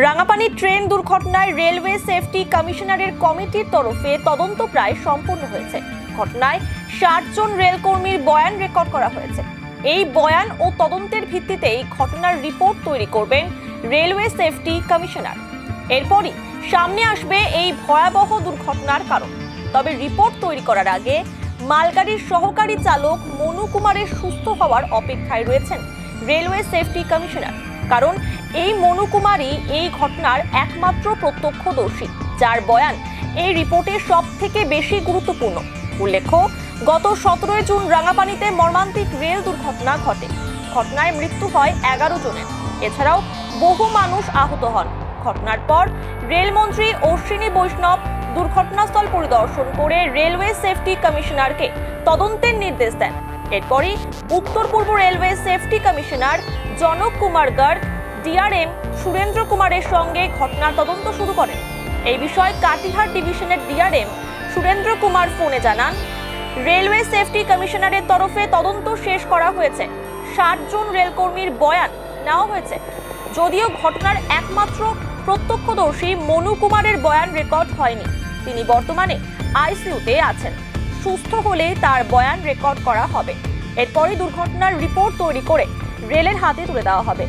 Rangapani train দুর্ঘটনায় railway safety কমিশনারের কমিটির তরফে তদন্ত প্রায় সম্পূর্ণ হয়েছে। ঘটনায় 60 জন রেলকর্মীর বয়ান রেকর্ড করা হয়েছে। এই বয়ান ও তদন্তের ভিত্তিতেই ঘটনার রিপোর্ট তৈরি করবেন রেলওয়ে সেফটি কমিশনার। এরপরই সামনে আসবে এই ভয়াবহ দুর্ঘটনার কারণ। তবে রিপোর্ট তৈরি করার আগে মালগাড়ির সহকারী চালক মনু কুমারের সুস্থ হওয়ার অপেক্ষায় রয়েছেন রেলওয়ে সেফটি কমিশনার। কারণ এই মনু কুমারই এই ঘটনার একমাত্র প্রত্যক্ষদর্শী, যার বয়ান এই রিপোর্টে সবথেকে বেশি গুরুত্বপূর্ণ। উল্লেখ্য, গত 17 জুন রাঙাপানিতে মর্মান্তিক রেল দুর্ঘটনা ঘটে। ঘটনায় মৃত্যু হয় 11 জনের। এছাড়াও বহু মানুষ আহত হন। ঘটনার পর রেলমন্ত্রী অশ্বিনী বৈষ্ণব দুর্ঘটনাস্থল পরিদর্শন করে রেলওয়ে সেফটি কমিশনারকে তদন্তের নির্দেশ দেন। এরপরই উত্তর পূর্ব রেলওয়ে সেফটি কমিশনার জনক কুমার গার্গ ডিআরএম সুরেন্দ্র কুমারের সঙ্গে ঘটনার তদন্ত শুরু করেন। এই বিষয়ে কাটিহার ডিভিশনের ডিআরএম সুরেন্দ্র কুমার ফোনে জানান, রেলওয়ে সেফটি কমিশনারের তরফে তদন্ত শেষ করা হয়েছে। 60 জন রেলকর্মীর বয়ান নেওয়া হয়েছে। যদিও ঘটনার একমাত্র প্রত্যক্ষদর্শী মনু কুমারের বয়ান রেকর্ড হয়নি। তিনি বর্তমানে আইসিইউতে আছেন। সুস্থ হলে তার বয়ান রেকর্ড করা হবে। এরপরই দুর্ঘটনার রিপোর্ট তৈরি করে রেলের হাতে তুলে দেওয়া হবে।